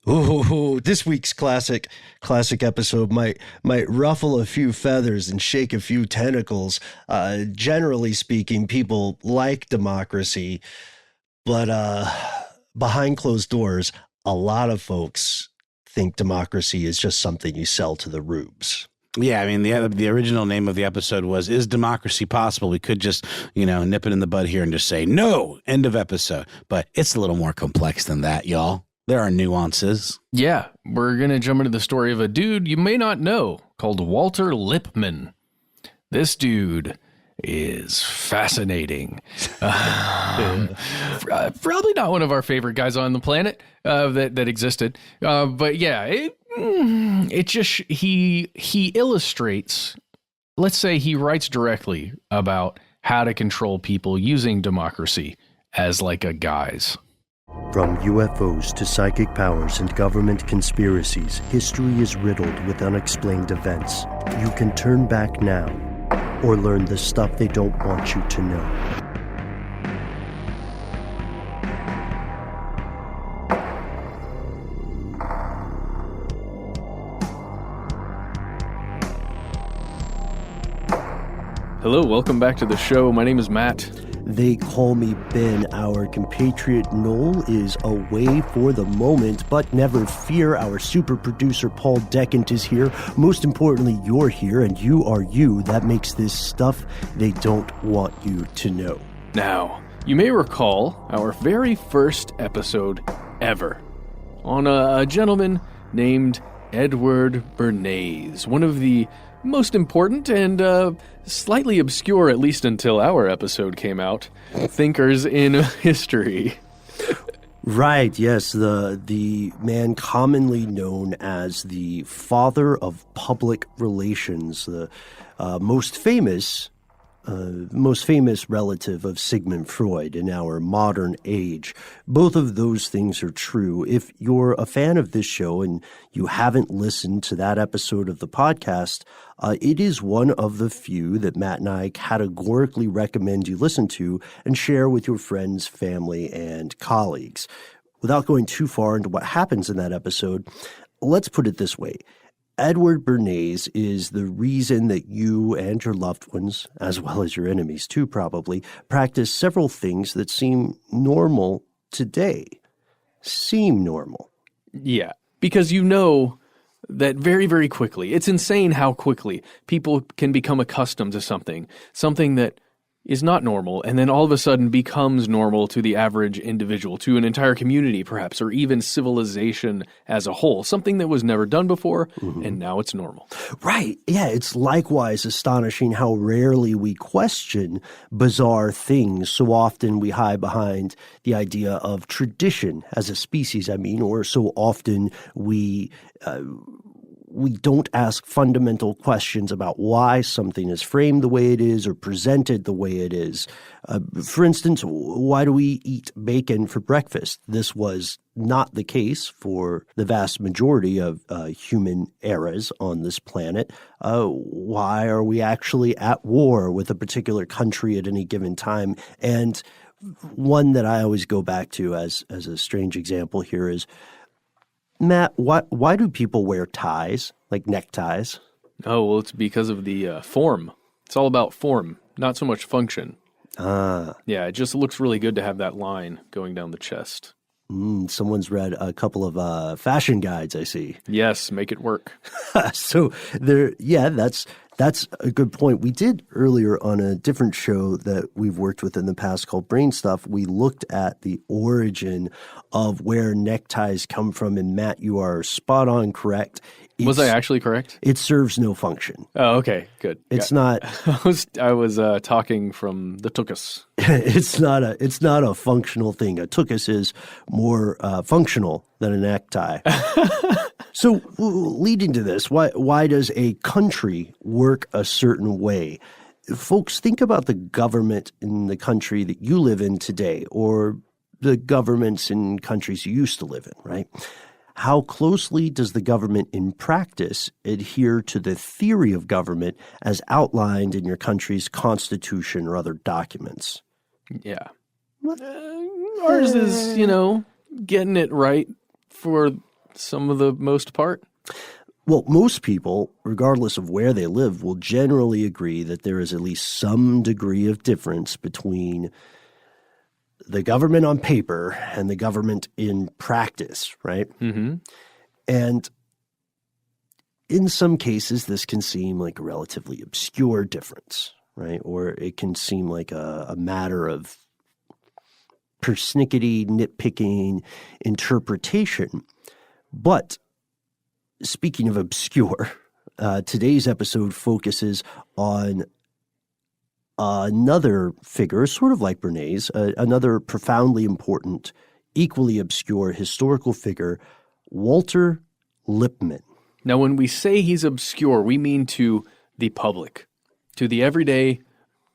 Ooh, this week's classic episode might ruffle a few feathers and shake a few tentacles. Generally speaking, people like democracy, but behind closed doors, a lot of folks think democracy is just something you sell to the rubes. Yeah, I mean, the original name of the episode was, "Is Democracy Possible?" We could just, nip it in the bud here and just say, no, end of episode. But it's a little more complex than that, y'all. There are nuances. Yeah, we're going to jump into the story of a dude you may not know called Walter Lippmann. This dude is fascinating. Probably not one of our favorite guys on the planet that existed. But yeah, he illustrates, let's say he writes directly about how to control people using democracy as like a guise. From UFOs to psychic powers and government conspiracies, history is riddled with unexplained events. You can turn back now or learn the stuff they don't want you to know. Hello, welcome back to the show. My name is Matt. They call me Ben. Our compatriot Noel is away for the moment, but never fear, our super producer Paul Decant is here. Most importantly, you're here, and you are you. That makes this stuff they don't want you to know. Now, you may recall our very first episode ever on a gentleman named Edward Bernays, one of the most important and slightly obscure, at least until our episode came out, thinkers in history. Right, yes, the man commonly known as the father of public relations, the most famous relative of Sigmund Freud in our modern age. Both of those things are true. If you're a fan of this show and you haven't listened to that episode of the podcast, it is one of the few that Matt and I categorically recommend you listen to and share with your friends, family, and colleagues. Without going too far into what happens in that episode, let's put it this way. Edward Bernays is the reason that you and your loved ones, as well as your enemies too probably, practice several things that seem normal today. Seem normal. Yeah, because you know that very, very quickly, it's insane how quickly people can become accustomed to something that is not normal, and then all of a sudden becomes normal to the average individual, to an entire community perhaps, or even civilization as a whole, something that was never done before, and now it's normal. Right. Yeah, it's likewise astonishing how rarely we question bizarre things. So often we hide behind the idea of tradition as a species, or so often we don't ask fundamental questions about why something is framed the way it is or presented the way it is. For instance, why do we eat bacon for breakfast? This was not the case for the vast majority of human eras on this planet. Why are we actually at war with a particular country at any given time? And one that I always go back to as a strange example here is, Matt, why do people wear ties, like neckties? Oh, well, it's because of the form. It's all about form, not so much function. Yeah, it just looks really good to have that line going down the chest. Someone's read a couple of fashion guides, I see. Yes, make it work. So that's a good point. We did earlier on a different show that we've worked with in the past called Brain Stuff. We looked at the origin of where neckties come from. And Matt, you are spot on correct. Was I actually correct? It serves no function. Oh, okay, good. It's not. I was talking from the tuchus. It's not a functional thing. A tuchus is more functional than a necktie. So leading to this, why does a country work a certain way? Folks, think about the government in the country that you live in today, or the governments in countries you used to live in, right? How closely does the government in practice adhere to the theory of government as outlined in your country's constitution or other documents? Yeah. Ours is, getting it right for some of the most part? Well, most people, regardless of where they live, will generally agree that there is at least some degree of difference between the government on paper and the government in practice, right? Mm-hmm. And in some cases, this can seem like a relatively obscure difference, right? Or it can seem like a matter of persnickety, nitpicking interpretation. But speaking of obscure, today's episode focuses on another figure, sort of like Bernays, another profoundly important, equally obscure historical figure, Walter Lippmann. Now, when we say he's obscure, we mean to the public, to the everyday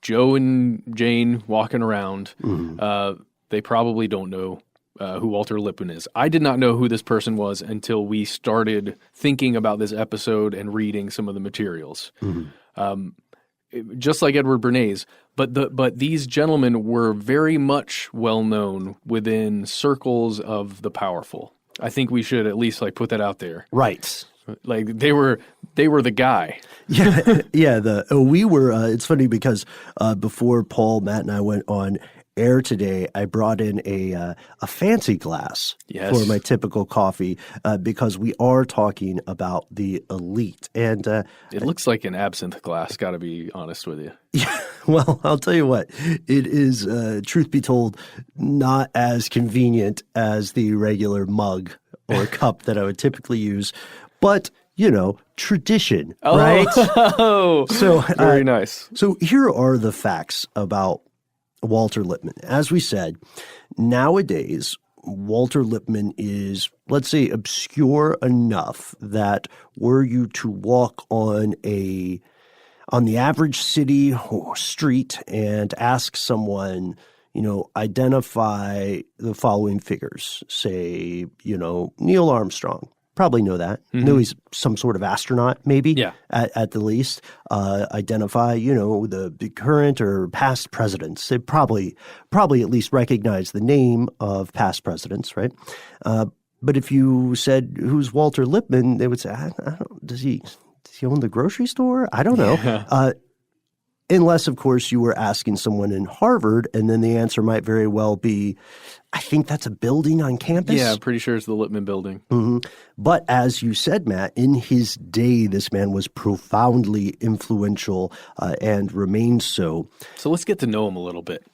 Joe and Jane walking around. They probably don't know who Walter Lippmann is. I did not know who this person was until we started thinking about this episode and reading some of the materials. Just like Edward Bernays, but these gentlemen were very much well known within circles of the powerful. I think we should at least put that out there. Right. Like they were the guy. Yeah. We were. It's funny because before Paul, Matt, and I went on air today, I brought in a fancy glass for my typical coffee because we are talking about the elite. And it looks like an absinthe glass, got to be honest with you. Yeah, well, I'll tell you what, it is, truth be told, not as convenient as the regular mug or cup that I would typically use. But, tradition, right? Oh, so very nice. So here are the facts about Walter Lippmann. As we said, nowadays, Walter Lippmann is, let's say, obscure enough that were you to walk on the average city or street and ask someone, identify the following figures, say, Neil Armstrong. Probably know that. Know he's some sort of astronaut, maybe, at the least. Identify, the current or past presidents. They probably at least recognize the name of past presidents, right? But if you said, who's Walter Lippmann, they would say, I don't, does he own the grocery store? I don't know. Unless, of course, you were asking someone in Harvard, and then the answer might very well be, I think that's a building on campus. Yeah, I'm pretty sure it's the Lippmann building. But as you said, Matt, in his day, this man was profoundly influential and remains so. So let's get to know him a little bit.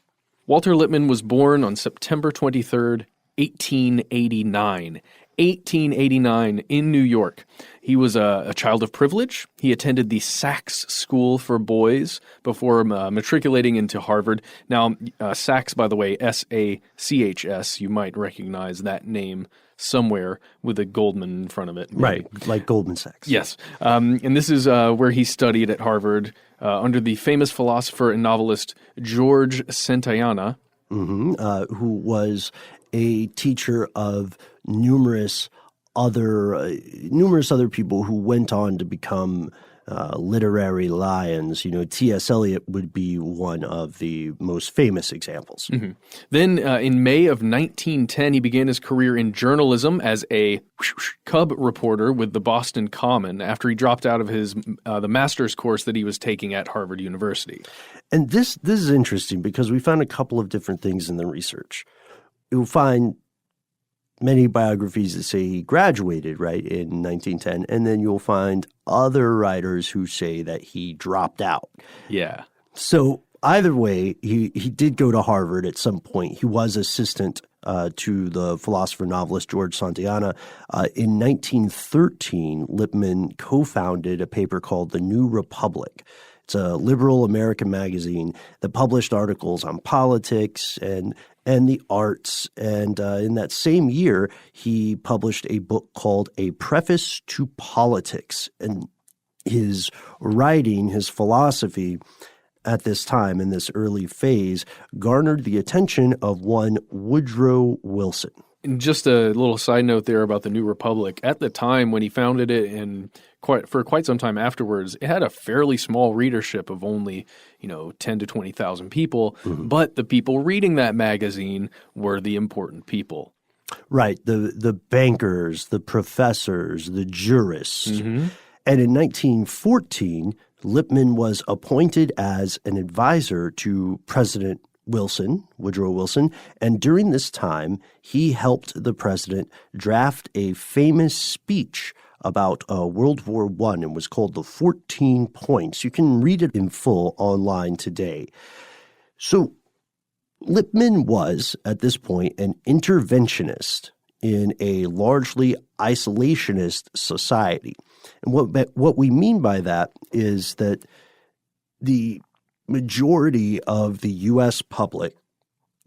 Walter Lippmann was born on September 23rd, 1889. 1889 in New York. He was a child of privilege. He attended the Sachs School for Boys before matriculating into Harvard. Now, Sachs, by the way, S-A-C-H-S, you might recognize that name somewhere with a Goldman in front of it. Maybe. Right, like Goldman Sachs. Yes. And this is where he studied at Harvard under the famous philosopher and novelist George Santayana. Who was a teacher of numerous other people who went on to become literary lions. T.S. Eliot would be one of the most famous examples. Then in May of 1910, he began his career in journalism as a cub reporter with the Boston Common after he dropped out of his the master's course that he was taking at Harvard University. And this is interesting because we found a couple of different things in the research. You'll find many biographies that say he graduated, right, in 1910, and then you'll find other writers who say that he dropped out. Yeah. So either way, he did go to Harvard at some point. He was assistant to the philosopher-novelist George Santayana. In 1913, Lippmann co-founded a paper called The New Republic. It's a liberal American magazine that published articles on politics and the arts. And in that same year, he published a book called A Preface to Politics. And his writing, his philosophy at this time, in this early phase, garnered the attention of one Woodrow Wilson. And just a little side note there about the New Republic. At the time when he founded it and for quite some time afterwards, it had a fairly small readership of only, 10 to 20,000 people. But the people reading that magazine were the important people. Right. The bankers, the professors, the jurists. And in 1914, Lippmann was appointed as an advisor to President Woodrow Wilson, and during this time, he helped the president draft a famous speech about World War I and was called the 14 Points. You can read it in full online today. So Lippmann was, at this point, an interventionist in a largely isolationist society. And what we mean by that is that the majority of the U.S. public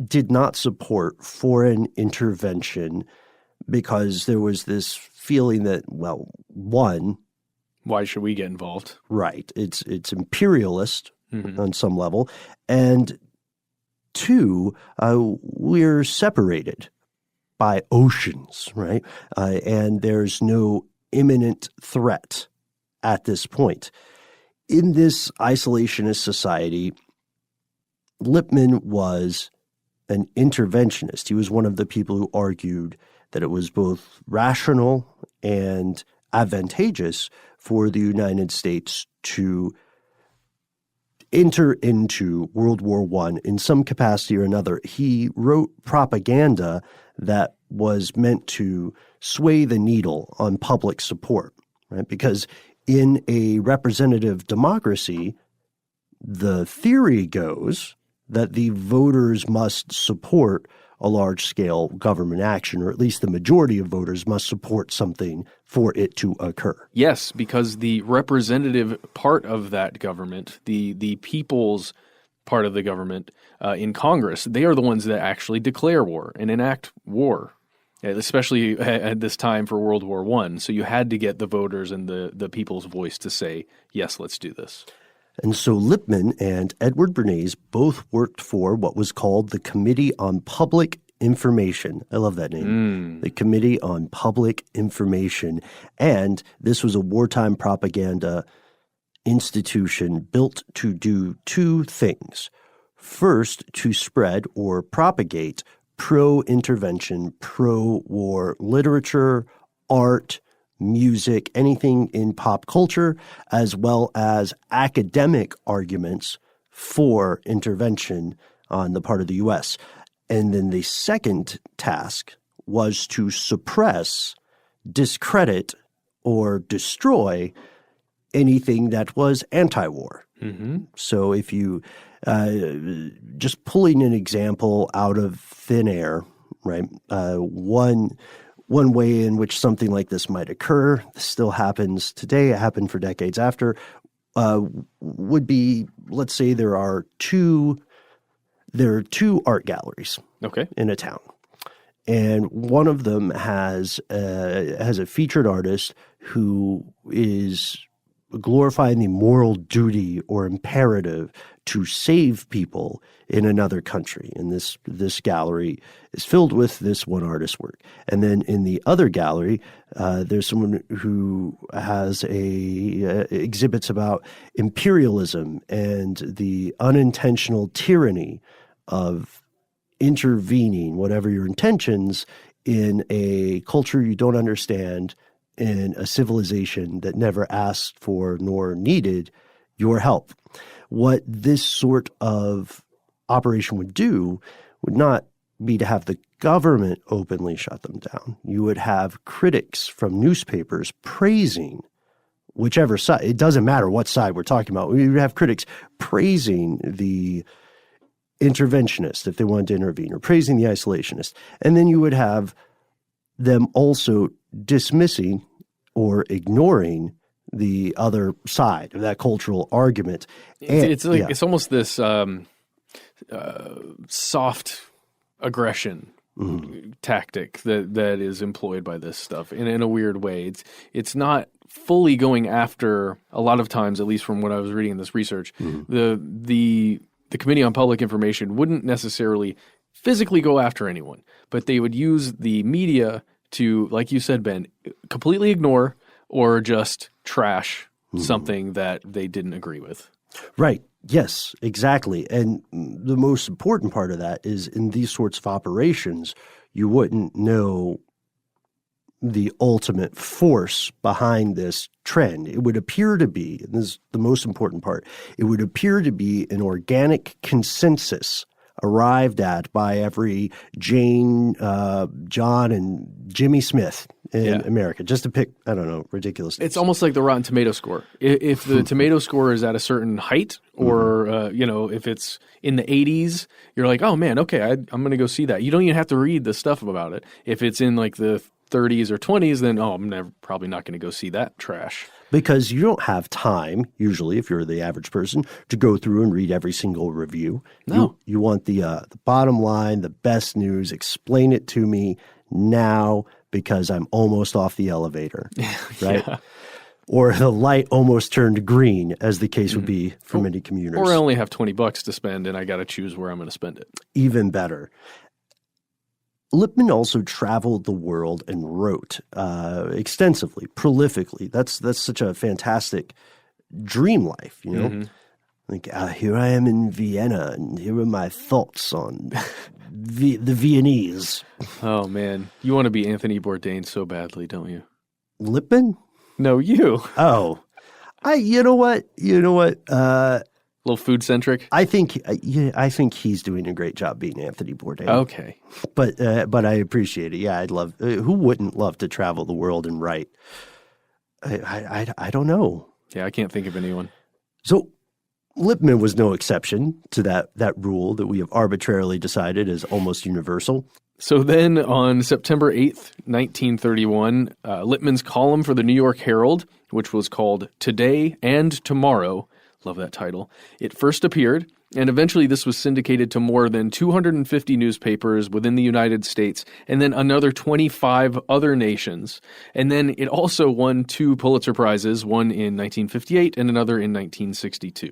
did not support foreign intervention because there was this feeling that, well, one, why should we get involved? Right. It's imperialist on some level. And two, we're separated by oceans, right? And there's no imminent threat at this point. In this isolationist society, Lippmann was an interventionist. He was one of the people who argued that it was both rational and advantageous for the United States to enter into World War I in some capacity or another. He wrote propaganda that was meant to sway the needle on public support, right? Because in a representative democracy, the theory goes that the voters must support a large-scale government action, or at least the majority of voters must support something for it to occur. Yes, because the representative part of that government, the people's part of the government in Congress, they are the ones that actually declare war and enact war, especially at this time for World War I. So you had to get the voters and the people's voice to say, yes, let's do this. And so Lippmann and Edward Bernays both worked for what was called the Committee on Public Information. I love that name. The Committee on Public Information. And this was a wartime propaganda institution built to do two things. First, to spread or propagate pro-intervention, pro-war literature, art, music, anything in pop culture, as well as academic arguments for intervention on the part of the U.S. And then the second task was to suppress, discredit, or destroy anything that was anti-war. So if you just pulling an example out of thin air, right? One way in which something like this might occur, this still happens today, it happened for decades after, would be, let's say there are two art galleries in a town. And one of them has a featured artist who is glorifying the moral duty or imperative to save people in another country. And this gallery is filled with this one artist's work. And then in the other gallery, there's someone who has exhibits about imperialism and the unintentional tyranny of intervening, whatever your intentions, in a culture you don't understand, in a civilization that never asked for nor needed your help. What this sort of operation would do would not be to have the government openly shut them down. You would have critics from newspapers praising whichever side. It doesn't matter what side we're talking about. We would have critics praising the interventionist if they wanted to intervene, or praising the isolationist. And then you would have them also dismissing or ignoring the other side of that cultural argument. And, it's almost this soft aggression tactic that is employed by this stuff in a weird way. It's not fully going after, a lot of times, at least from what I was reading in this research, the Committee on Public Information wouldn't necessarily physically go after anyone, but they would use the media to, like you said, Ben, completely ignore or just trash something that they didn't agree with. Right. Yes, exactly. And the most important part of that is in these sorts of operations, you wouldn't know the ultimate force behind this trend. It would appear to be, and this is the most important part, it would appear to be an organic consensus arrived at by every Jane, John, and Jimmy Smith in America, just to pick, I don't know, ridiculous. It's almost like the Rotten Tomato score. If the tomato score is at a certain height, or if it's in the 80s, you're like, oh man, okay, I'm going to go see that. You don't even have to read the stuff about it. If it's in like the 30s or 20s, then I'm probably not going to go see that trash. Because you don't have time, usually, if you're the average person, to go through and read every single review. No. You want the bottom line, the best news, explain it to me now because I'm almost off the elevator, right? Yeah. Or the light almost turned green, as the case would be for many commuters. Or I only have $20 to spend and I got to choose where I'm going to spend it. Even better. Lippmann also traveled the world and wrote extensively, prolifically. That's such a fantastic dream life, you know? Mm-hmm. Like, here I am in Vienna, and here are my thoughts on the Viennese. Oh, man. You want to be Anthony Bourdain so badly, don't you? Lippmann? No, you. Oh. You know what? A little food-centric? I think he's doing a great job being Anthony Bourdain. Okay. But I appreciate it. Yeah, I'd love. Who wouldn't love to travel the world and write? I don't know. Yeah, I can't think of anyone. So Lippmann was no exception to that rule that we have arbitrarily decided is almost universal. So then on September 8th, 1931, Lippmann's column for the New York Herald, which was called Today and Tomorrow, love that title, it first appeared, and eventually this was syndicated to more than 250 newspapers within the United States, and then another 25 other nations. And then it also won 2 Pulitzer Prizes, one in 1958 and another in 1962.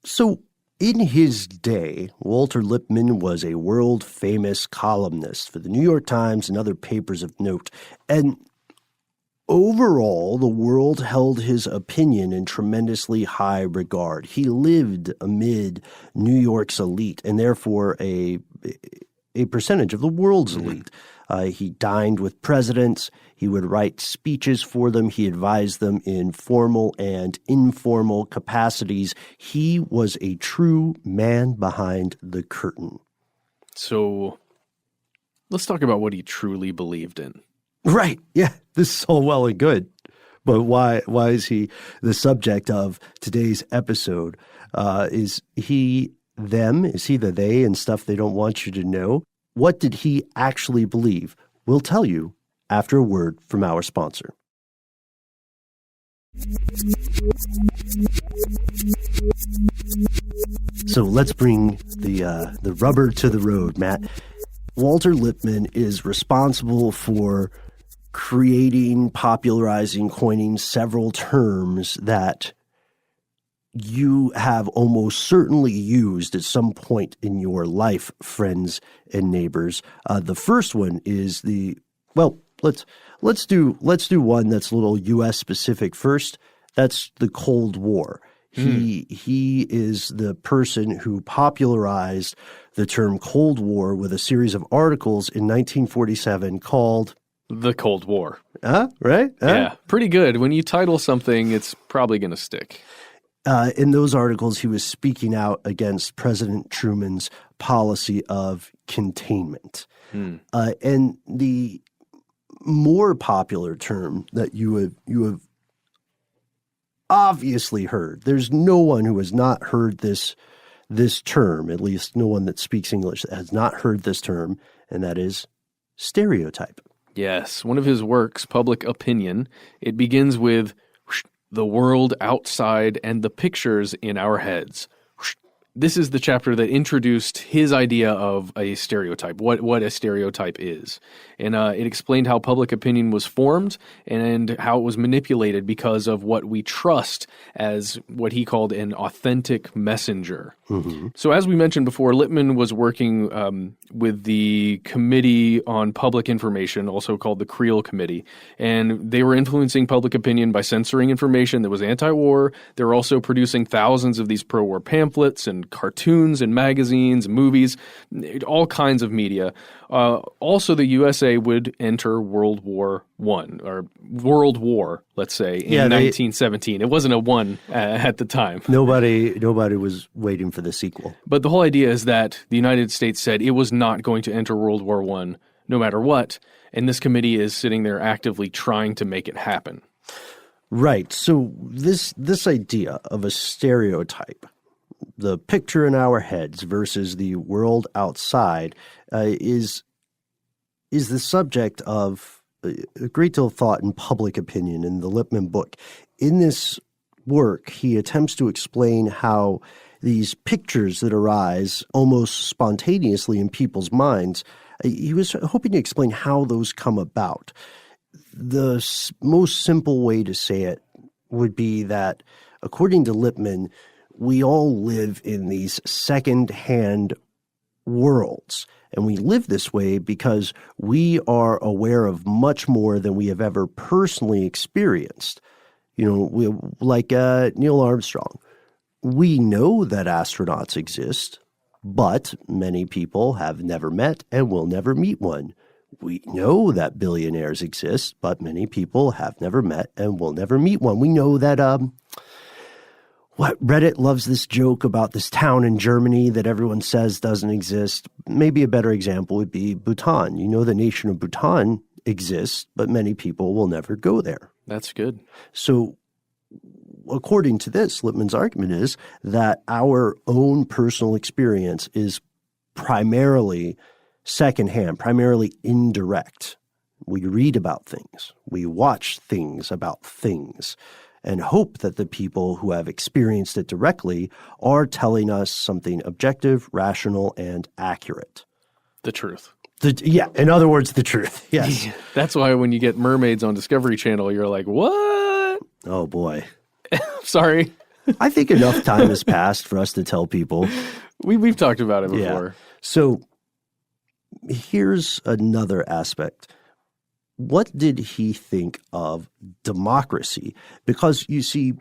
So in his day, Walter Lippmann was a world-famous columnist for the New York Times and other papers of note. And overall, the world held his opinion in tremendously high regard. He lived amid New York's elite and therefore a percentage of the world's elite. He dined with presidents. He would write speeches for them. He advised them in formal and informal capacities. He was a true man behind the curtain. So let's talk about what he truly believed in. Right. Yeah. This is all well and good. But why is he the subject of today's episode? Is he them? Is he the they and stuff they don't want you to know? What did he actually believe? We'll tell you after a word from our sponsor. So let's bring the rubber to the road, Matt. Walter Lippmann is responsible for creating, popularizing, coining several terms that you have almost certainly used at some point in your life, friends and neighbors. The first one is let's do one that's a little U.S. specific first. That's the Cold War. He is the person who popularized the term Cold War with a series of articles in 1947 called The Cold War. Right? Yeah, pretty good. When you title something, it's probably going to stick. In those articles, he was speaking out against President Truman's policy of containment. And the more popular term that you have obviously heard, there's no one who has not heard this term, at least no one that speaks English that has not heard this term, and that is stereotype. Yes, one of his works, Public Opinion, it begins with the world outside and the pictures in our heads. This is the chapter that introduced his idea of a stereotype, what a stereotype is. And it explained how public opinion was formed and how it was manipulated because of what we trust as what he called an authentic messenger. Mm-hmm. So as we mentioned before, Lippmann was working with the Committee on Public Information, also called the Creel Committee. And they were influencing public opinion by censoring information that was anti-war. They were also producing thousands of these pro-war pamphlets and in cartoons and magazines, movies, all kinds of media. Also, the USA would enter World War I, or World War, let's say, in 1917. It wasn't a one at the time. Nobody was waiting for the sequel. But the whole idea is that the United States said it was not going to enter World War I no matter what, and this committee is sitting there actively trying to make it happen. Right. So this idea of a stereotype, the picture in our heads versus the world outside, is the subject of a great deal of thought in public opinion in the Lippmann book. In this work, he attempts to explain how these pictures that arise almost spontaneously in people's minds, he was hoping to explain how those come about. The most simple way to say it would be that, according to Lippmann, we all live in these second-hand worlds. And we live this way because we are aware of much more than we have ever personally experienced. Like Neil Armstrong. We know that astronauts exist, but many people have never met and will never meet one. We know that billionaires exist, but many people have never met and will never meet one. We know that Reddit loves this joke about this town in Germany that everyone says doesn't exist. Maybe a better example would be Bhutan. You know the nation of Bhutan exists, but many people will never go there. That's good. So according to this, Lippmann's argument is that our own personal experience is primarily secondhand, primarily indirect. We read about things. We watch things about things and hope that the people who have experienced it directly are telling us something objective, rational, and accurate. The truth. In other words, the truth. Yes. That's why when you get mermaids on Discovery Channel, you're like, what? Oh, boy. Sorry. I think enough time has passed for us to tell people. We've talked about it before. Yeah. So here's another aspect. What did he think of democracy? Because, you see,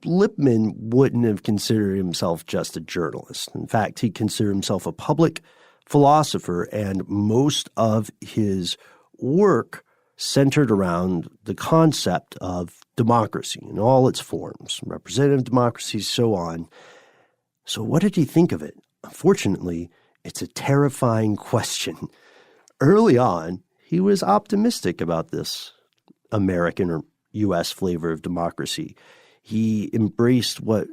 Lippmann wouldn't have considered himself just a journalist. In fact, he considered himself a public philosopher, and most of his work centered around the concept of democracy in all its forms, representative democracy, so on. So what did he think of it? Unfortunately, it's a terrifying question. Early on, he was optimistic about this American or U.S. flavor of democracy. He embraced what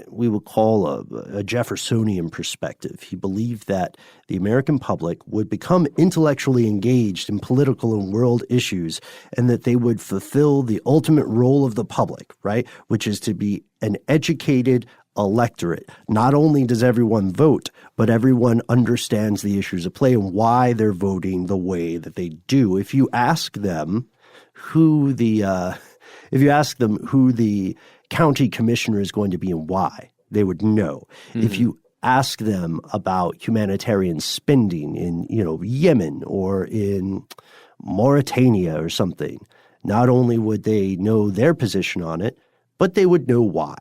we would call a Jeffersonian perspective. He believed that the American public would become intellectually engaged in political and world issues, and that they would fulfill the ultimate role of the public, right, which is to be an educated electorate. Not only does everyone vote, but everyone understands the issues at play and why they're voting the way that they do. If you ask them who the county commissioner is going to be and why, they would know. Mm-hmm. If you ask them about humanitarian spending in, Yemen or in Mauritania or something, not only would they know their position on it, but they would know why.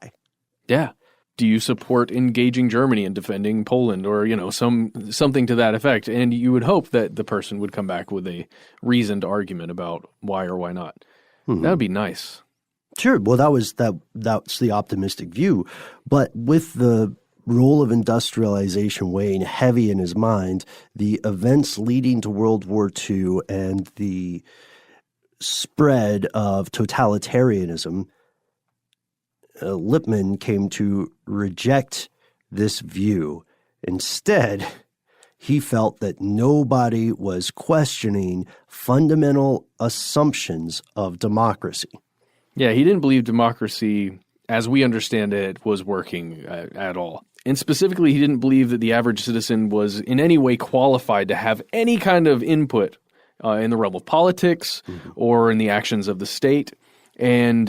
Yeah. Do you support engaging Germany and defending Poland or, something to that effect? And you would hope that the person would come back with a reasoned argument about why or why not. Mm-hmm. That would be nice. Sure. Well, that's the optimistic view. But with the role of industrialization weighing heavy in his mind, the events leading to World War II and the spread of totalitarianism, Lippmann came to reject this view. Instead, he felt that nobody was questioning fundamental assumptions of democracy. Yeah, he didn't believe democracy, as we understand it, was working at all. And specifically, he didn't believe that the average citizen was in any way qualified to have any kind of input in the realm of politics or in the actions of the state. And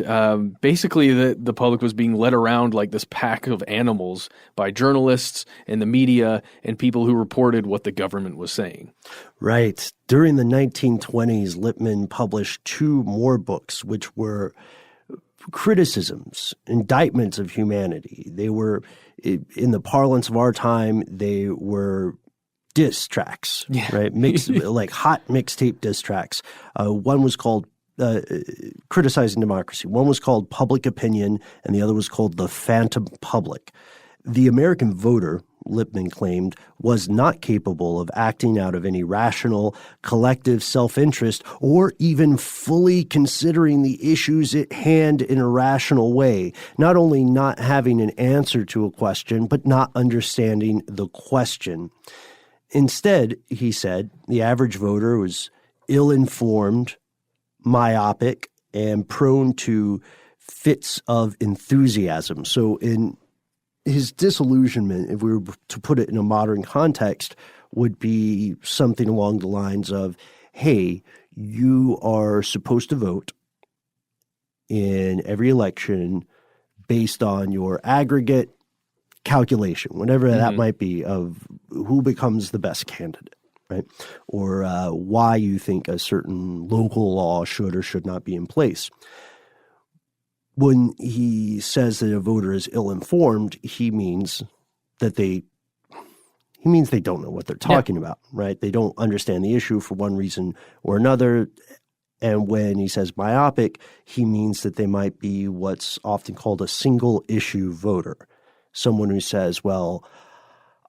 basically, the public was being led around like this pack of animals by journalists and the media and people who reported what the government was saying. Right. During the 1920s, Lippmann published two more books, which were criticisms, indictments of humanity. They were, in the parlance of our time, they were diss tracks, right? Like hot mixtape diss tracks. One was called Criticizing Democracy. One was called Public Opinion, and the other was called The Phantom Public. The American voter, Lippmann claimed, was not capable of acting out of any rational, collective self-interest or even fully considering the issues at hand in a rational way, not only not having an answer to a question, but not understanding the question. Instead, he said, the average voter was ill-informed, myopic, and prone to fits of enthusiasm. So in his disillusionment, if we were to put it in a modern context, would be something along the lines of, hey, you are supposed to vote in every election based on your aggregate calculation, whatever that might be, of who becomes the best candidate, right? Or why you think a certain local law should or should not be in place. When he says that a voter is ill-informed, he means that they don't know what they're talking about, right? They don't understand the issue for one reason or another. And when he says myopic, he means that they might be what's often called a single-issue voter, someone who says, well,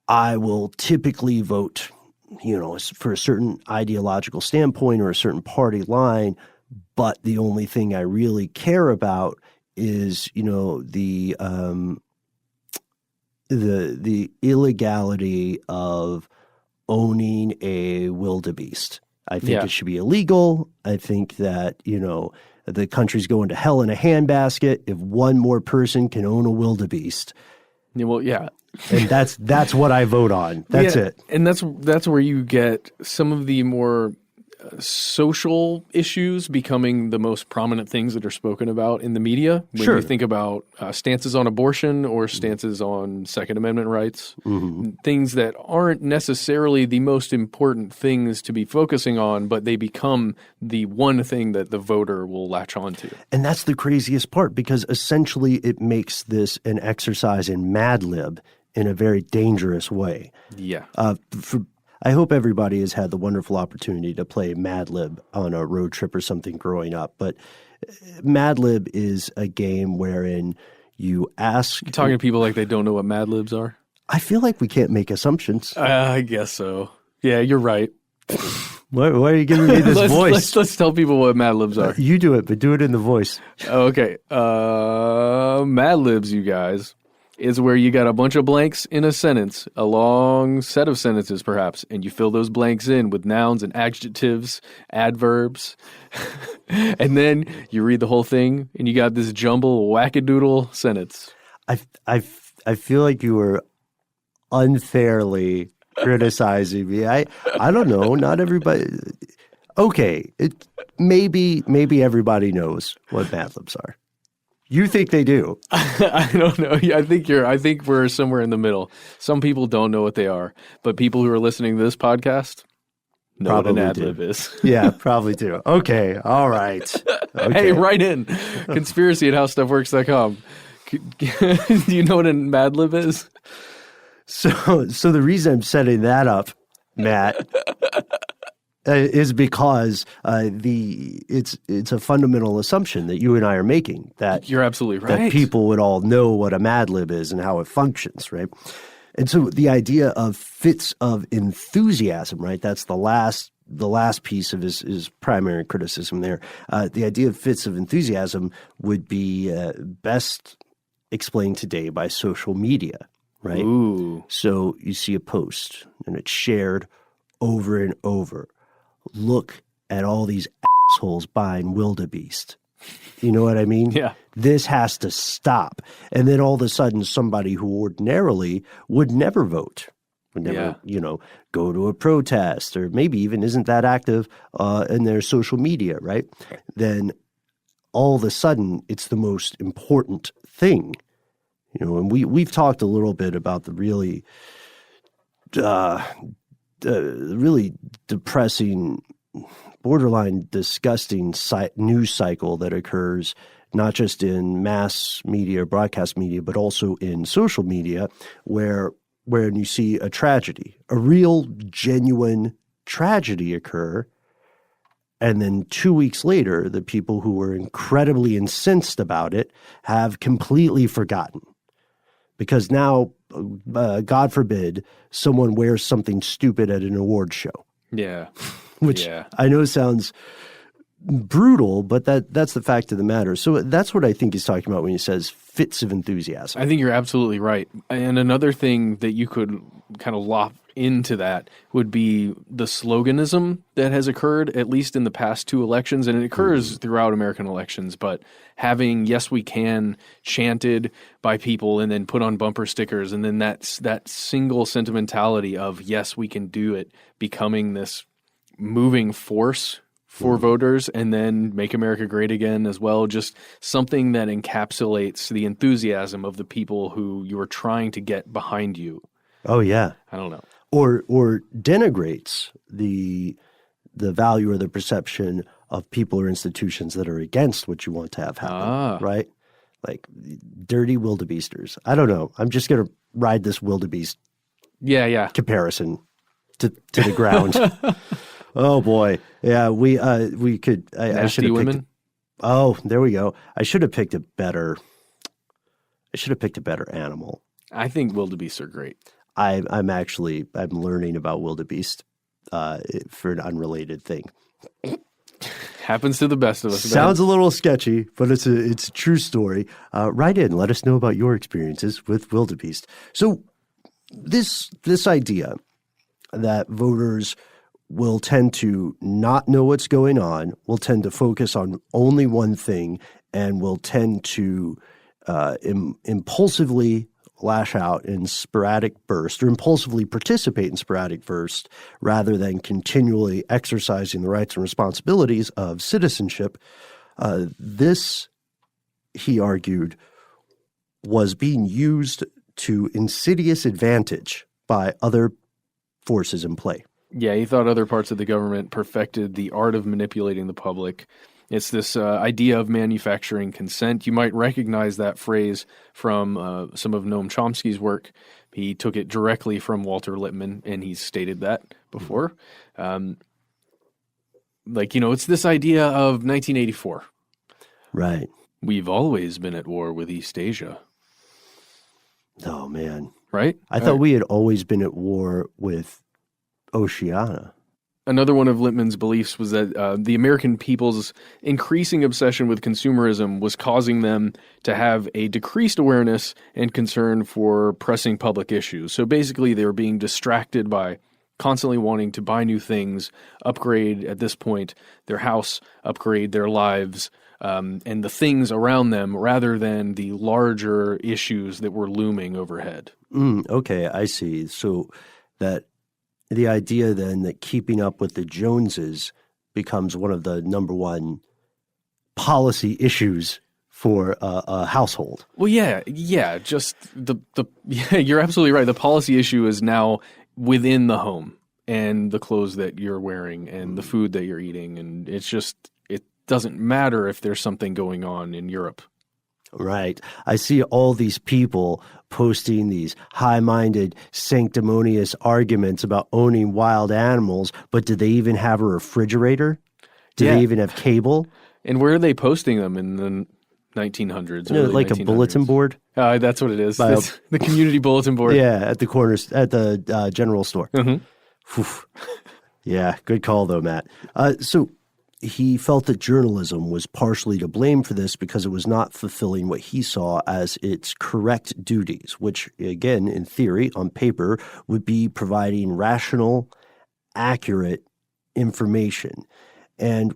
I will typically vote, for a certain ideological standpoint or a certain party line, but the only thing I really care about is, the illegality of owning a wildebeest. I think it should be illegal. I think that, the country's going to hell in a handbasket if one more person can own a wildebeest. Yeah, well, yeah. And that's what I vote on. That's it. And that's where you get some of the more social issues becoming the most prominent things that are spoken about in the media. When you think about stances on abortion or stances on Second Amendment rights, things that aren't necessarily the most important things to be focusing on, but they become the one thing that the voter will latch on to. And that's the craziest part, because essentially it makes this an exercise in Mad Lib in a very dangerous way. Yeah. I hope everybody has had the wonderful opportunity to play Mad Lib on a road trip or something growing up. But Mad Lib is a game wherein you ask... You're talking to people like they don't know what Mad Libs are? I feel like we can't make assumptions. I guess so. Yeah, you're right. Why are you giving me this voice? Let's tell people what Mad Libs are. You do it, but do it in the voice. Okay. Mad Libs, you guys, is where you got a bunch of blanks in a sentence, a long set of sentences perhaps, and you fill those blanks in with nouns and adjectives, adverbs, and then you read the whole thing and you got this jumble wackadoodle sentence. I feel like you were unfairly criticizing me. I don't know. Not everybody. Okay, maybe everybody knows what Mad Libs are. You think they do? I don't know. I think we're somewhere in the middle. Some people don't know what they are, but people who are listening to this podcast know probably what an ad do. lib is. Yeah, probably do. Okay, all right. Okay. Hey, write in conspiracy@howstuffworks.com. Do you know what a Mad Lib is? So the reason I'm setting that up, Matt, is because it's a fundamental assumption that you and I are making, that you're absolutely right, that people would all know what a Mad Lib is and how it functions, right? And so the idea of fits of enthusiasm, right? That's the last piece of his primary criticism there. The idea of fits of enthusiasm would be best explained today by social media, right? Ooh. So you see a post and it's shared over and over. Look at all these assholes buying wildebeest. You know what I mean? Yeah. This has to stop. And then all of a sudden, somebody who ordinarily would never vote, would never, go to a protest, or maybe even isn't that active in their social media, right? Then all of a sudden, it's the most important thing. And we've talked a little bit about the really depressing borderline disgusting news cycle that occurs not just in mass media, broadcast media, but also in social media, where you see a tragedy, a real, genuine tragedy occur, and then 2 weeks later, the people who were incredibly incensed about it have completely forgotten. Because now, God forbid, someone wears something stupid at an award show. Yeah. Which I know sounds brutal, but that's the fact of the matter. So that's what I think he's talking about when he says fits of enthusiasm. I think you're absolutely right. And another thing that you could kind of lop into that would be the sloganism that has occurred, at least in the past 2 elections, and it occurs throughout American elections, but having "Yes, we can" chanted by people and then put on bumper stickers, and then that single sentimentality of "Yes, we can do it" becoming this moving force for voters, and then "Make America Great Again" as well, just something that encapsulates the enthusiasm of the people who you are trying to get behind you. Oh, yeah. I don't know. Or denigrates the value or the perception of people or institutions that are against what you want to have happen, right? Like dirty wildebeesters. I don't know. I'm just going to ride this wildebeest comparison to the ground. Oh boy. Yeah, we could I should have picked Oh, there we go. I should have picked a better animal. I think wildebeests are great. I'm learning about wildebeest for an unrelated thing. Happens to the best of us. Sounds a little sketchy, but it's a true story. Write in, let us know about your experiences with wildebeest. So this idea that voters will tend to not know what's going on, will tend to focus on only one thing, and will tend to impulsively lash out in sporadic bursts, or impulsively participate in sporadic bursts, rather than continually exercising the rights and responsibilities of citizenship. This, he argued, was being used to insidious advantage by other forces in play. Yeah, he thought other parts of the government perfected the art of manipulating the public. It's this idea of manufacturing consent. You might recognize that phrase from some of Noam Chomsky's work. He took it directly from Walter Lippmann, and he's stated that before. It's this idea of 1984. Right. We've always been at war with East Asia. Oh, man. Right? I thought we had always been at war with Oceania. Another one of Lippmann's beliefs was that the American people's increasing obsession with consumerism was causing them to have a decreased awareness and concern for pressing public issues. So basically, they were being distracted by constantly wanting to buy new things, upgrade, at this point, their house, upgrade their lives, and the things around them, rather than the larger issues that were looming overhead. Okay, I see. So that the idea then that keeping up with the Joneses becomes one of the number one policy issues for a household. Well, yeah. Just you're absolutely right. The policy issue is now within the home, and the clothes that you're wearing and the food that you're eating, and it doesn't matter if there's something going on in Europe. Right. I see all these people posting these high-minded, sanctimonious arguments about owning wild animals, but do they even have a refrigerator? Do they even have cable? And where are they posting them in the 1900s? Like 1900s? A bulletin board? That's what it is. The community bulletin board. Yeah, at the corners, at the general store. Mm-hmm. Yeah, good call though, Matt. So he felt that journalism was partially to blame for this because it was not fulfilling what he saw as its correct duties, which, again, in theory, on paper, would be providing rational, accurate information. And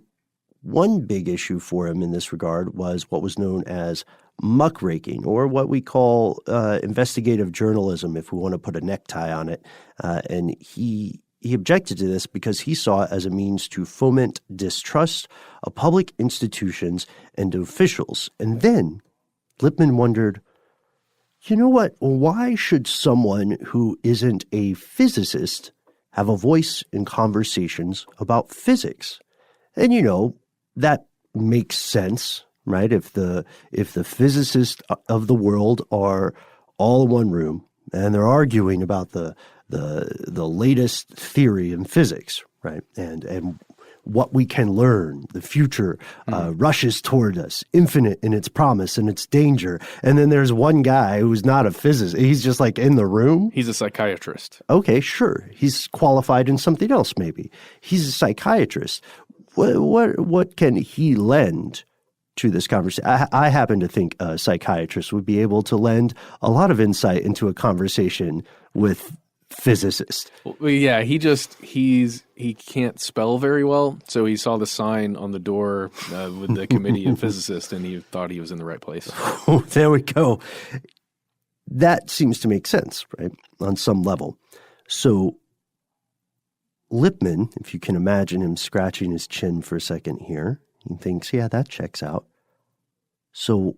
one big issue for him in this regard was what was known as muckraking, or what we call investigative journalism, if we want to put a necktie on it. And he objected to this because he saw it as a means to foment distrust of public institutions and officials. And then Lippmann wondered, you know what? Why should someone who isn't a physicist have a voice in conversations about physics? And, that makes sense, right? If the physicists of the world are all in one room and they're arguing about the latest theory in physics, right? And what we can learn, the future rushes toward us, infinite in its promise and its danger. And then there's one guy who's not a physicist. He's just like in the room. He's a psychiatrist. Okay, sure. He's qualified in something else, maybe. He's a psychiatrist. What can he lend to this conversation? I happen to think a psychiatrist would be able to lend a lot of insight into a conversation with physicists. Well, yeah, he can't spell very well, so he saw the sign on the door with the committee of physicists, and he thought he was in the right place. Oh, there we go. That seems to make sense, right, on some level. So Lippmann, if you can imagine him scratching his chin for a second here, he thinks, yeah, that checks out. So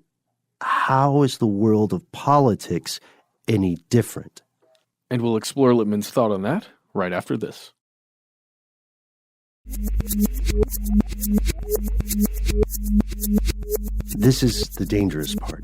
how is the world of politics any different? And we'll explore Lippmann's thought on that right after this. This is the dangerous part.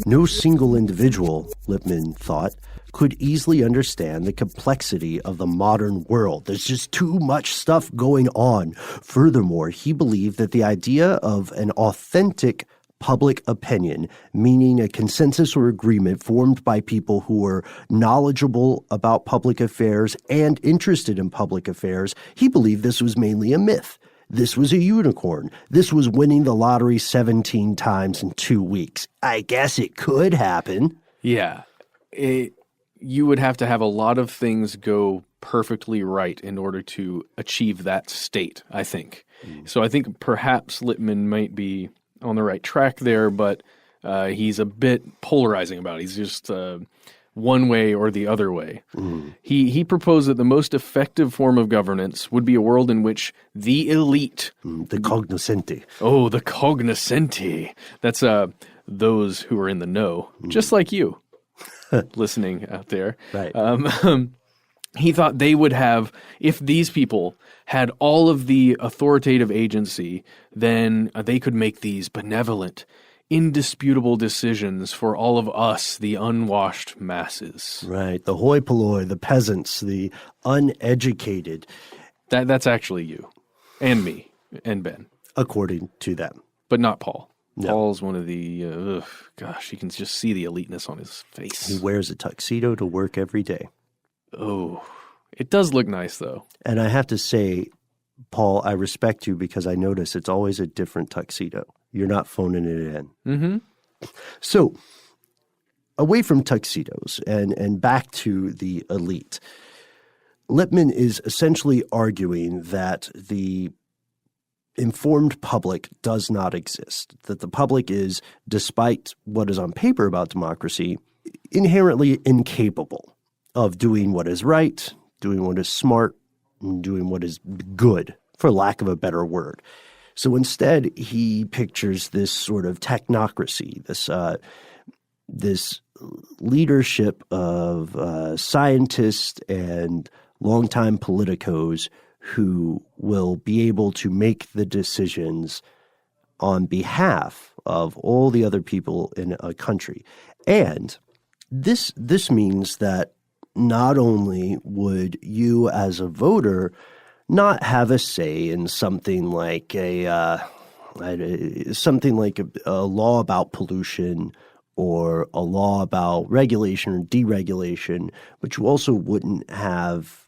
No single individual, Lippmann thought, could easily understand the complexity of the modern world. There's just too much stuff going on. Furthermore, he believed that the idea of an authentic public opinion, meaning a consensus or agreement formed by people who were knowledgeable about public affairs and interested in public affairs, he believed this was mainly a myth. This was a unicorn. This was winning the lottery 17 times in 2 weeks. I guess it could happen. Yeah. You would have to have a lot of things go perfectly right in order to achieve that state, I think. So I think perhaps Lippmann might be on the right track there, but he's a bit polarizing about it. He's just one way or the other way. He proposed that the most effective form of governance would be a world in which the elite... The cognoscenti. Oh, the cognoscenti. That's those who are in the know, just like you listening out there. Right. He thought they would have, if these people had all of the authoritative agency, then they could make these benevolent, indisputable decisions for all of us, the unwashed masses. Right. The hoi polloi, the peasants, the uneducated. That's actually you and me and Ben. According to them. But not Paul. No. Paul's one of the, gosh, you can just see the eliteness on his face. He wears a tuxedo to work every day. Oh, it does look nice, though. And I have to say, Paul, I respect you because I notice it's always a different tuxedo. You're not phoning it in. Mm-hmm. So, away from tuxedos and back to the elite, Lippmann is essentially arguing that the informed public does not exist, that the public is, despite what is on paper about democracy, inherently incapable of doing what is right, doing what is smart, and doing what is good, for lack of a better word. So instead, he pictures this sort of technocracy, this leadership of scientists and longtime politicos who will be able to make the decisions on behalf of all the other people in a country. And this means that not only would you as a voter not have a say in something like a law about pollution or a law about regulation or deregulation, but you also wouldn't have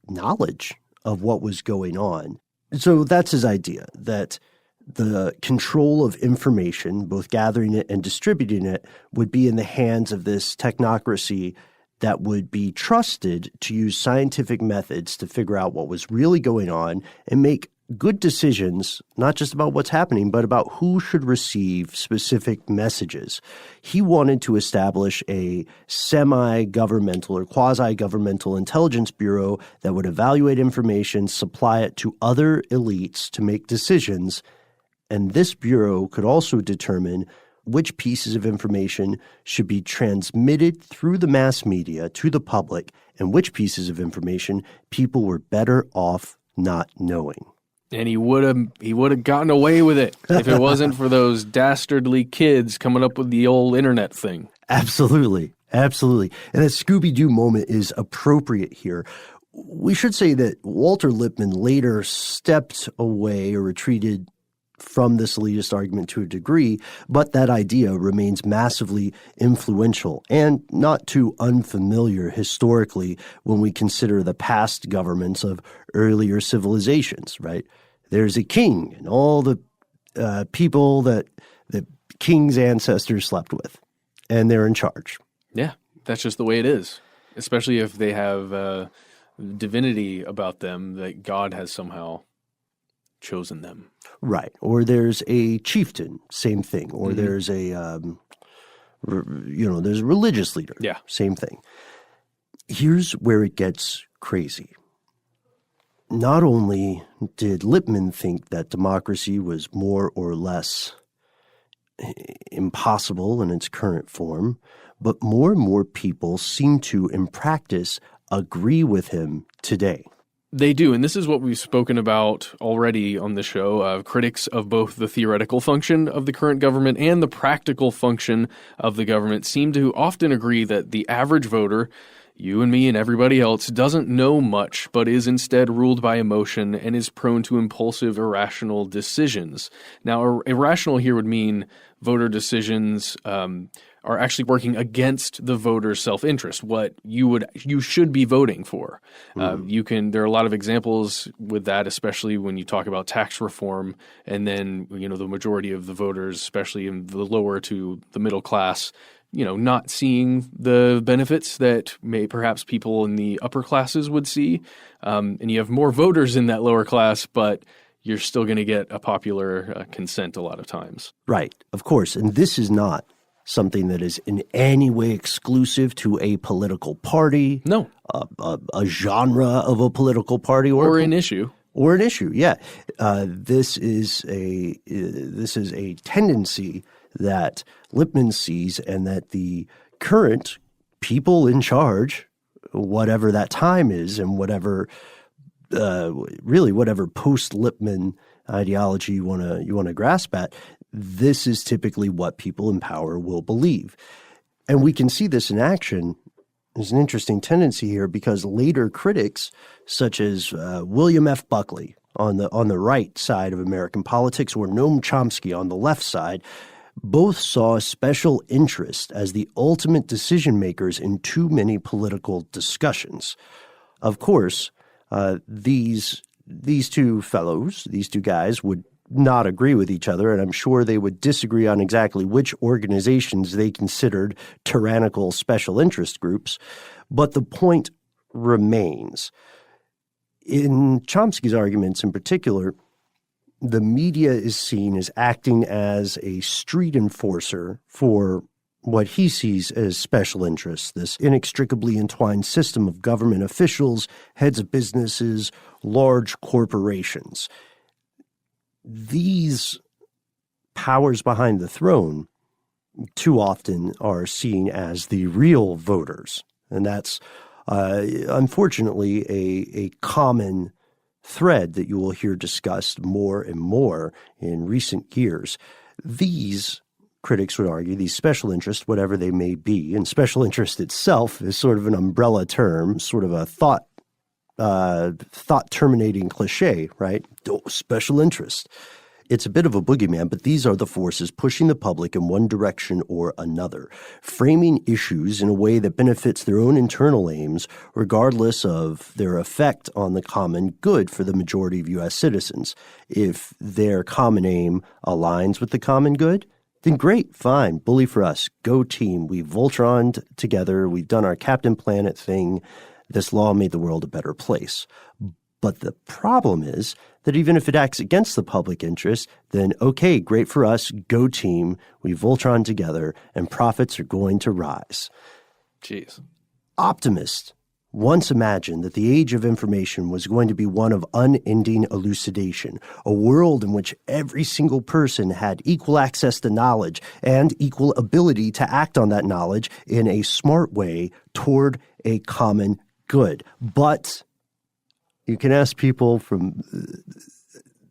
knowledge of what was going on. So that's his idea, that the control of information, both gathering it and distributing it, would be in the hands of this technocracy that would be trusted to use scientific methods to figure out what was really going on and make good decisions, not just about what's happening, but about who should receive specific messages. He wanted to establish a semi-governmental or quasi-governmental intelligence bureau that would evaluate information, supply it to other elites to make decisions, and this bureau could also determine which pieces of information should be transmitted through the mass media to the public and which pieces of information people were better off not knowing. And he would have gotten away with it if it wasn't for those dastardly kids coming up with the old internet thing. Absolutely. Absolutely. And that Scooby-Doo moment is appropriate here. We should say that Walter Lippmann later stepped away or retreated from this elitist argument to a degree, but that idea remains massively influential and not too unfamiliar historically when we consider the past governments of earlier civilizations, right? There's a king and all the people that the king's ancestors slept with, and they're in charge. Yeah, that's just the way it is, especially if they have divinity about them that God has somehow chosen them. Right. Or there's a chieftain, same thing. Or there's a, there's a religious leader. Yeah. Same thing. Here's where it gets crazy. Not only did Lippmann think that democracy was more or less impossible in its current form, but more and more people seem to, in practice, agree with him today. They do, and this is what we've spoken about already on the show. Critics of both the theoretical function of the current government and the practical function of the government seem to often agree that the average voter, you and me and everybody else, doesn't know much, but is instead ruled by emotion and is prone to impulsive, irrational decisions. Now, irrational here would mean voter decisions are actually working against the voter's self-interest, what you should be voting for. There are a lot of examples with that, especially when you talk about tax reform, and then the majority of the voters, especially in the lower to the middle class, not seeing the benefits that perhaps people in the upper classes would see. And you have more voters in that lower class, but you're still going to get a popular consent a lot of times. Right, of course. And this is not something that is in any way exclusive to a political party. No. A genre of a political party. Or an issue. Or an issue, yeah. This is a tendency that Lippmann sees, and that the current people in charge, whatever that time is and whatever post-Lippmann ideology you want to grasp at, this is typically what people in power will believe. And we can see this in action. There's an interesting tendency here because later critics, such as William F. Buckley on the right side of American politics, or Noam Chomsky on the left side, both saw special interest as the ultimate decision makers in too many political discussions. Of course, these two guys would not agree with each other, and I'm sure they would disagree on exactly which organizations they considered tyrannical special interest groups. But the point remains. In Chomsky's arguments in particular, the media is seen as acting as a street enforcer for what he sees as special interests, this inextricably entwined system of government officials, heads of businesses, large corporations. These powers behind the throne too often are seen as the real voters. And that's unfortunately a common thread that you will hear discussed more and more in recent years. These, critics would argue, these special interests, whatever they may be, and special interest itself is sort of an umbrella term, sort of a thought-terminating cliche, right? Oh, special interest. It's a bit of a boogeyman, but these are the forces pushing the public in one direction or another, framing issues in a way that benefits their own internal aims, regardless of their effect on the common good for the majority of U.S. citizens. If their common aim aligns with the common good, then great, fine, bully for us, go team. We've Voltroned together, we've done our Captain Planet thing. This law made the world a better place. But the problem is that even if it acts against the public interest, then okay, great for us, go team, we Voltron together, and profits are going to rise. Jeez. Optimists once imagined that the age of information was going to be one of unending elucidation, a world in which every single person had equal access to knowledge and equal ability to act on that knowledge in a smart way toward a common good. But You can ask people from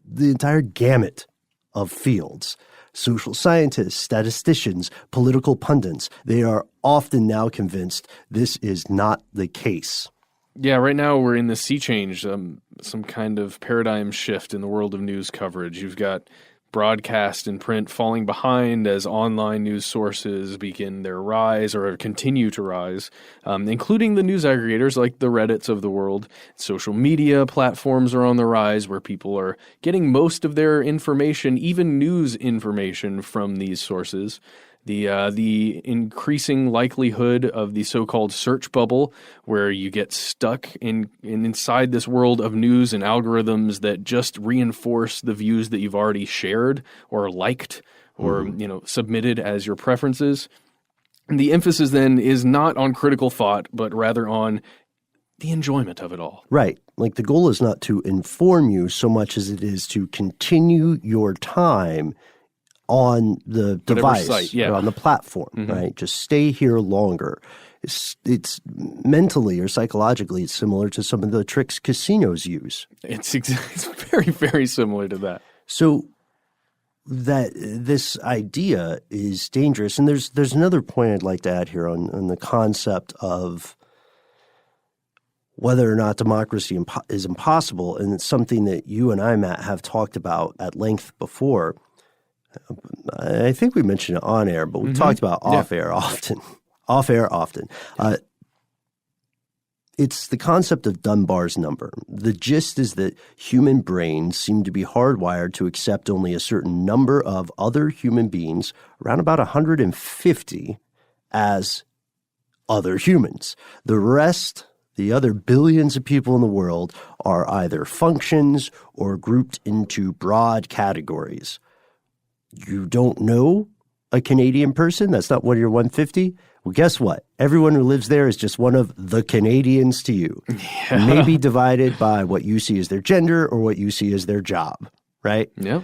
the entire gamut of fields. Social scientists, statisticians, political pundits, they are often now convinced this is not the case. Yeah, right now we're in this sea change, some kind of paradigm shift in the world of news coverage. You've got broadcast and print falling behind as online news sources begin their rise or continue to rise, including the news aggregators like the Reddits of the world. Social media platforms are on the rise where people are getting most of their information, even news information, from these sources. The increasing likelihood of the so-called search bubble, where you get stuck inside this world of news and algorithms that just reinforce the views that you've already shared or liked or submitted as your preferences. And the emphasis then is not on critical thought, but rather on the enjoyment of it all. Right. Like the goal is not to inform you so much as it is to continue your time on the device, site, or on the platform, right? Just stay here longer. It's mentally or psychologically, it's similar to some of the tricks casinos use. It's very, very similar to that. So that this idea is dangerous. And there's another point I'd like to add here on the concept of whether or not democracy is impossible. And it's something that you and I, Matt, have talked about at length before. I think we mentioned it on air, but we've talked about off air often. It's the concept of Dunbar's number. The gist is that human brains seem to be hardwired to accept only a certain number of other human beings, around about 150, as other humans. The rest, the other billions of people in the world, are either functions or grouped into broad categories. You don't know a Canadian person? That's not one of your 150? Well, guess what? Everyone who lives there is just one of the Canadians to you. Yeah. Maybe divided by what you see as their gender or what you see as their job, right? Yeah.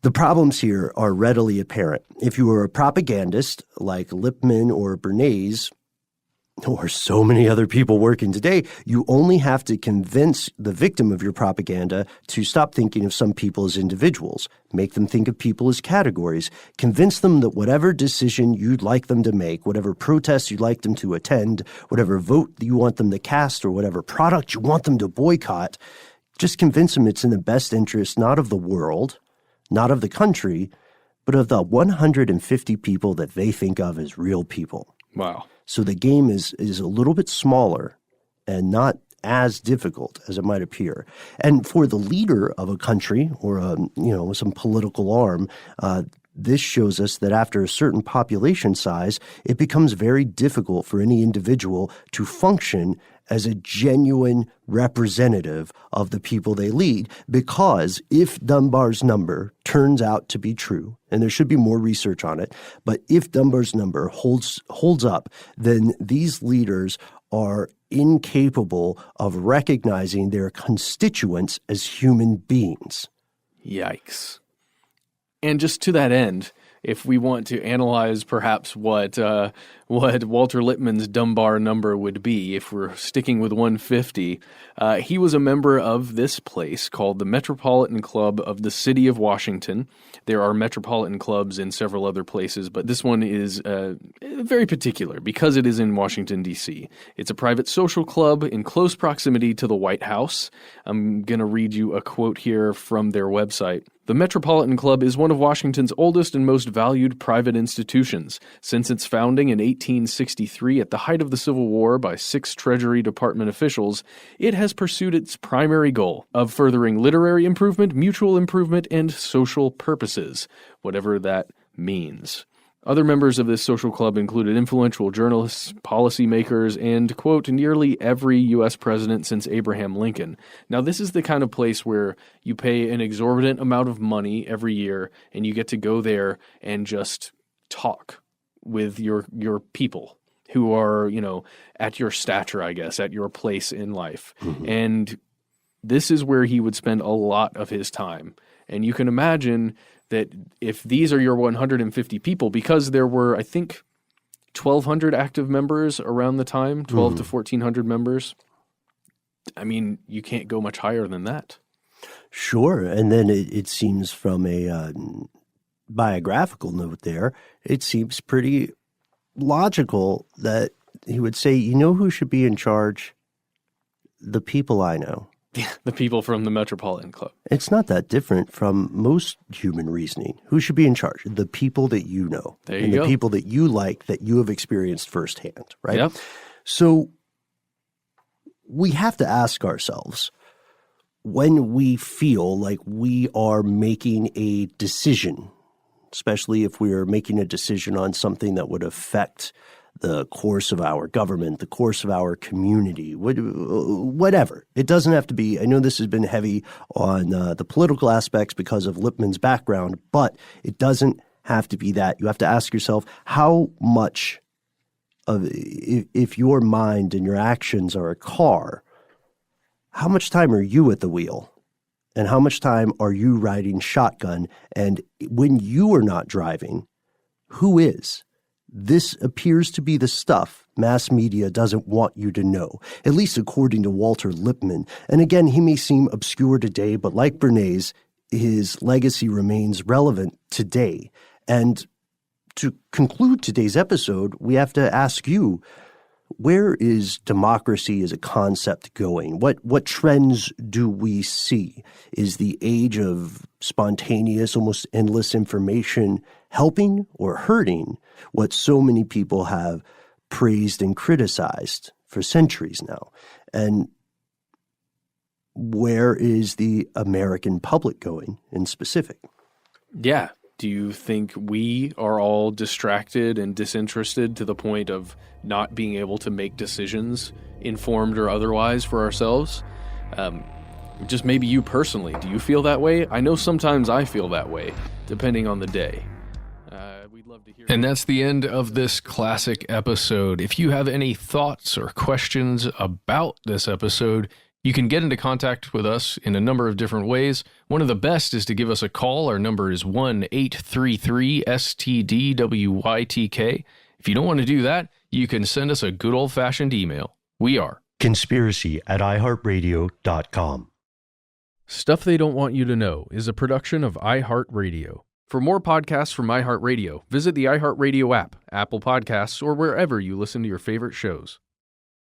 The problems here are readily apparent. If you were a propagandist like Lippmann or Bernays, or so many other people working today, you only have to convince the victim of your propaganda to stop thinking of some people as individuals, make them think of people as categories, convince them that whatever decision you'd like them to make, whatever protest you'd like them to attend, whatever vote you want them to cast, or whatever product you want them to boycott, just convince them it's in the best interest not of the world, not of the country, but of the 150 people that they think of as real people. Wow. So the game is a little bit smaller and not as difficult as it might appear. And for the leader of a country or some political arm, this shows us that after a certain population size, it becomes very difficult for any individual to function as a genuine representative of the people they lead, because if Dunbar's number turns out to be true, and there should be more research on it, but if Dunbar's number holds up, then these leaders are incapable of recognizing their constituents as human beings. Yikes. And just to that end, if we want to analyze perhaps what Walter Lippmann's Dunbar number would be, if we're sticking with 150, he was a member of this place called the Metropolitan Club of the City of Washington. There are metropolitan clubs in several other places, but this one is very particular because it is in Washington, D.C. It's a private social club in close proximity to the White House. I'm going to read you a quote here from their website. The Metropolitan Club is one of Washington's oldest and most valued private institutions. Since its founding in 1863 at the height of the Civil War by 6 Treasury Department officials, it has pursued its primary goal of furthering literary improvement, mutual improvement, and social purposes, whatever that means. Other members of this social club included influential journalists, policymakers, and, quote, nearly every U.S. president since Abraham Lincoln. Now, this is the kind of place where you pay an exorbitant amount of money every year, and you get to go there and just talk with your people who are, at your stature, I guess, at your place in life. Mm-hmm. And this is where he would spend a lot of his time. And you can imagine that if these are your 150 people, because there were, I think, 1,200 active members around the time, 12 to 1,400 members, I mean, you can't go much higher than that. Sure. And then it seems from a biographical note there, it seems pretty logical that he would say, you know who should be in charge? The people I know. The people from the Metropolitan Club. It's not that different from most human reasoning. Who should be in charge? The people that you know. There you and go. the people that you like, that you have experienced firsthand, right? Yep. So we have to ask ourselves, when we feel like we are making a decision, especially if we are making a decision on something that would affect the course of our government, the course of our community, whatever. It doesn't have to be. I know this has been heavy on the political aspects because of Lippmann's background, but it doesn't have to be that. You have to ask yourself how much of, if your mind and your actions are a car, how much time are you at the wheel? And how much time are you riding shotgun? And when you are not driving, who is? This appears to be the stuff mass media doesn't want you to know, at least according to Walter Lippmann. And again, he may seem obscure today, but like Bernays, his legacy remains relevant today. And to conclude today's episode, we have to ask you, where is democracy as a concept going? What trends do we see? Is the age of spontaneous, almost endless information helping or hurting what so many people have praised and criticized for centuries now? And where is the American public going in specific? Yeah. Do you think we are all distracted and disinterested to the point of not being able to make decisions, informed or otherwise, for ourselves? Just maybe you personally. Do you feel that way? I know sometimes I feel that way, depending on the day. We'd love to hear. And that's the end of this classic episode. If you have any thoughts or questions about this episode, you can get into contact with us in a number of different ways. One of the best is to give us a call. Our number is 1-833-STDWYTK. If you don't want to do that, you can send us a good old-fashioned email. We are conspiracy@iheartradio.com. Stuff They Don't Want You to Know is a production of iHeartRadio. For more podcasts from iHeartRadio, visit the iHeartRadio app, Apple Podcasts, or wherever you listen to your favorite shows.